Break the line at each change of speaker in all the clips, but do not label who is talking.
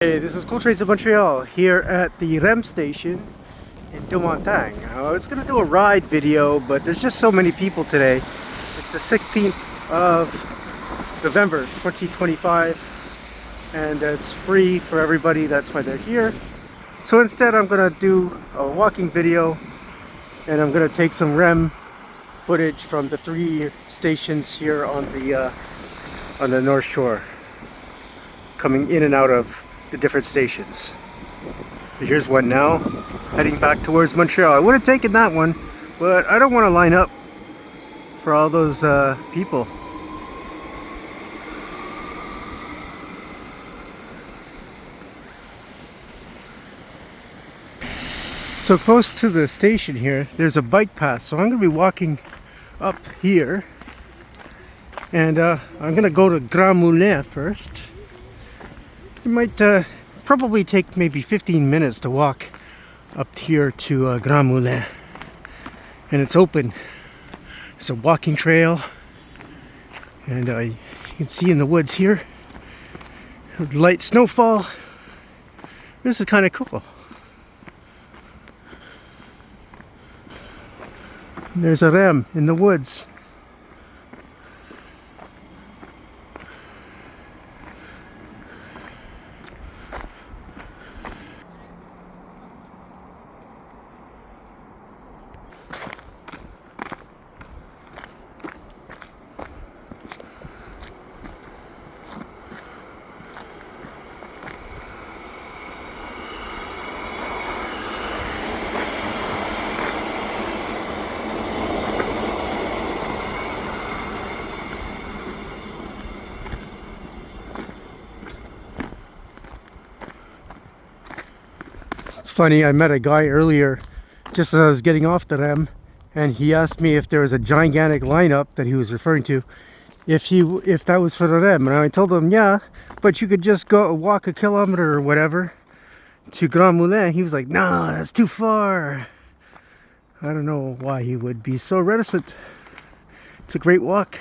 Hey, this is Cool Trades of Montreal here at the REM station in Deux Montagnes. I was going to do a ride video, but there's just so many people today. It's the 16th of November 2025 and it's free for everybody, that's why they're here. So instead I'm going to do a walking video and I'm going to take some REM footage from the 3 stations here on the North Shore, coming in and out of the different stations. So here's one now, heading back towards Montreal. I would have taken that one, but I don't want to line up for all those people. So close to the station here, there's a bike path, so I'm going to be walking up here, and I'm going to go to Grand Moulin first. It might probably take maybe 15 minutes to walk up here to Grand Moulin, and it's open. It's a walking trail, and you can see in the woods here, light snowfall. This is kind of cool. There's a REM in the woods. It's funny, I met a guy earlier just as I was getting off the REM, and he asked me if there was a gigantic lineup that he was referring to, if that was for the REM, and I told him yeah, but you could just go walk a kilometer or whatever to Grand Moulin. He was like, no, that's too far. I don't know why he would be so reticent. It's a great walk.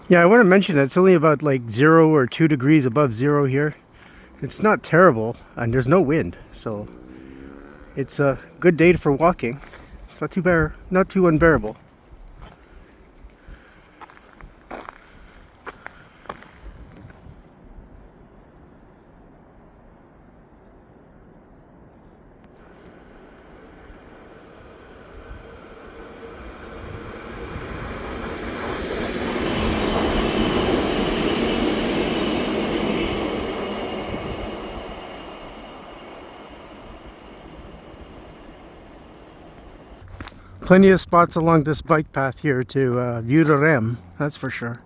Yeah, I want to mention that it's only about like 0 or 2 degrees above zero here. It's not terrible, and there's no wind, so it's a good day for walking. It's not too unbearable. Plenty of spots along this bike path here to view the REM, that's for sure.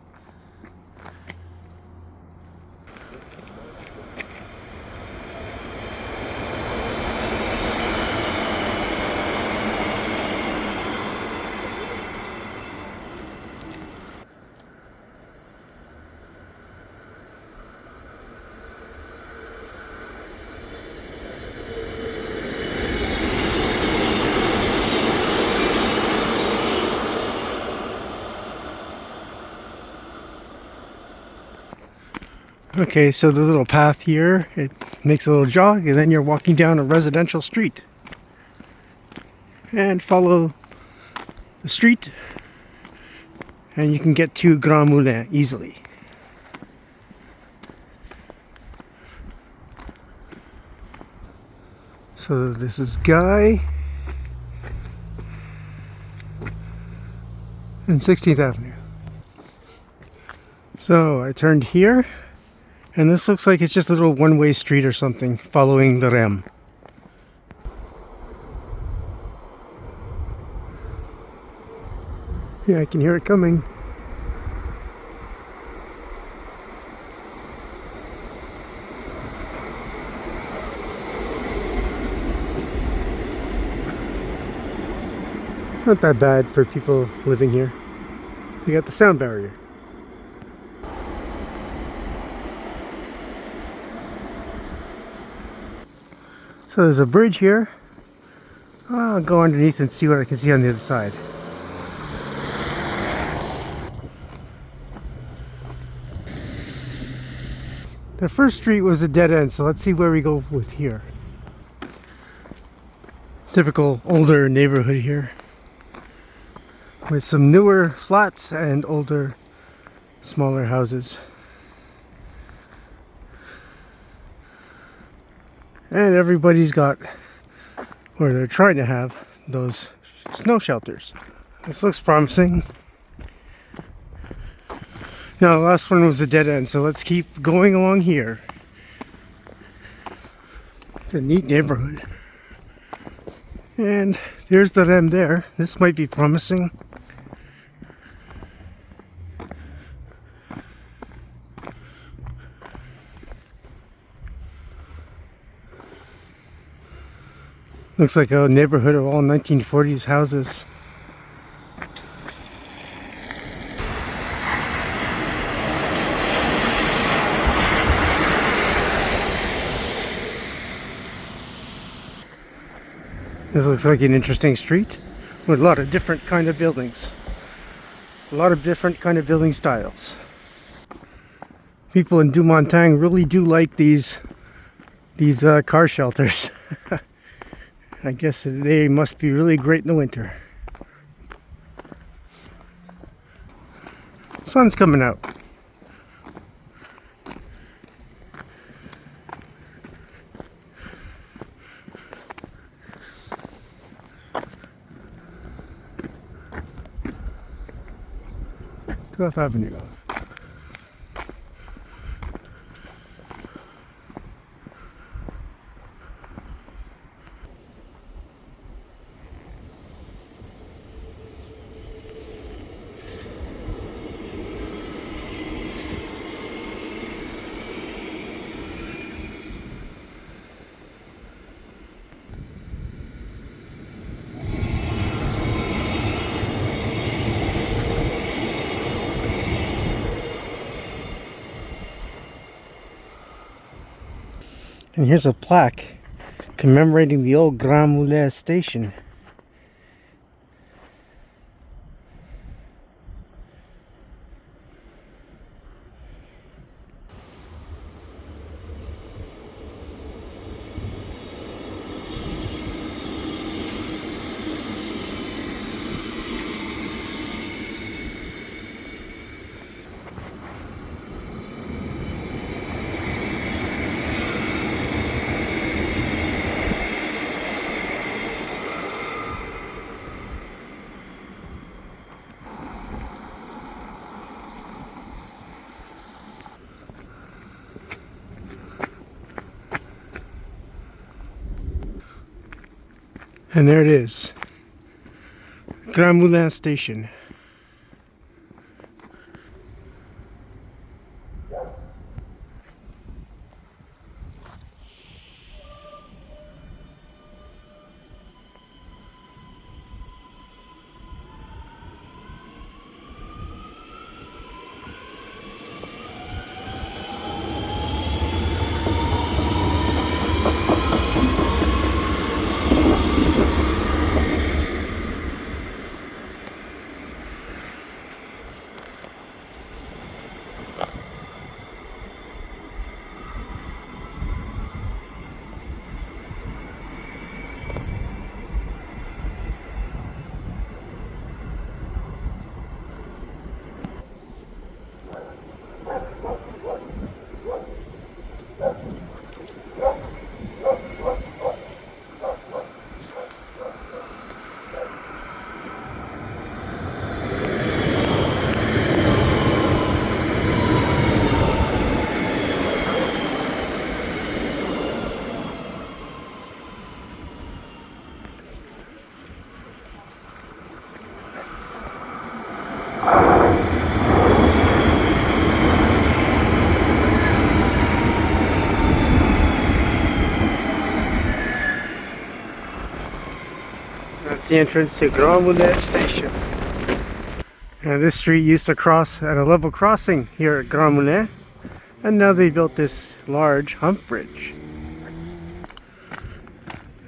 Okay, so the little path here, it makes a little jog, and then you're walking down a residential street. And follow the street, and you can get to Grand Moulin easily. So this is Guy and 16th Avenue. So I turned here, and this looks like it's just a little one-way street or something, following the REM. Yeah, I can hear it coming. Not that bad for people living here. You got the sound barrier. So there's a bridge here. I'll go underneath and see what I can see on the other side. The first street was a dead end, so let's see where we go with here. Typical older neighborhood here, with some newer flats and older, smaller houses. And everybody's got, or they're trying to have, those snow shelters. This looks promising. Now, the last one was a dead end, so let's keep going along here. It's a neat neighborhood. And there's the REM there. This might be promising. Looks like a neighborhood of all 1940s houses. This looks like an interesting street with a lot of different kind of buildings. A lot of different kind of building styles. People in Deux Montagnes really do like these car shelters. I guess they must be really great in the winter. Sun's coming out. Fifth Avenue. And here's a plaque commemorating the old Grand Moulin station. And there it is, Grand Moulin station. That's the entrance to Grand Moulin station. And this street used to cross at a level crossing here at Grand Moulin, and now they built this large hump bridge.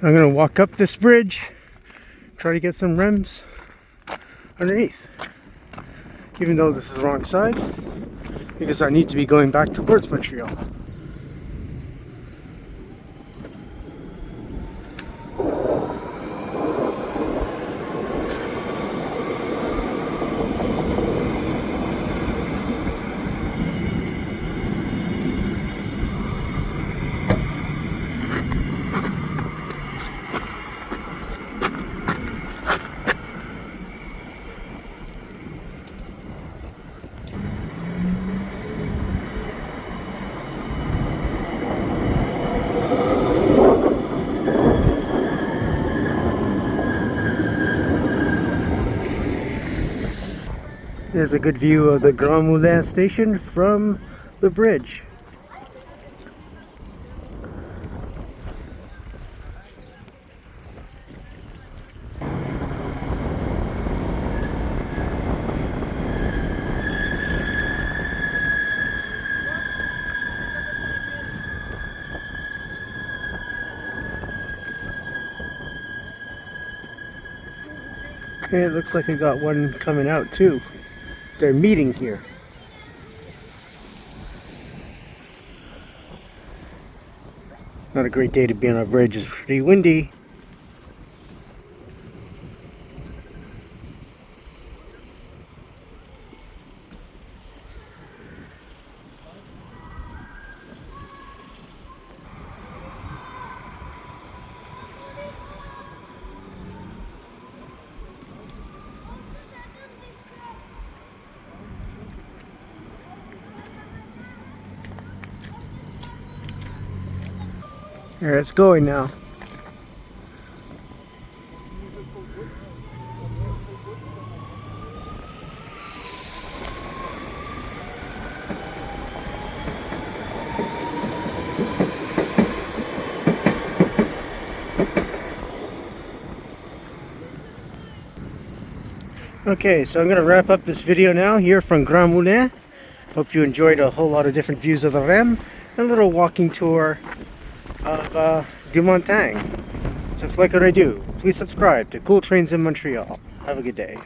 I'm gonna walk up this bridge, try to get some REMs underneath. Even though this is the wrong side, because I need to be going back towards Montreal. There's a good view of the Grand Moulin station from the bridge. Okay, it looks like I got one coming out too. They're meeting here. Not a great day to be on a bridge. It's pretty windy. There, it's going now. Okay, so I'm going to wrap up this video now here from Grand Moulin. Hope you enjoyed a whole lot of different views of the REM and a little walking tour of Deux Montagnes. So if you like what I do, please subscribe to Cool Trains in Montreal. Have a good day.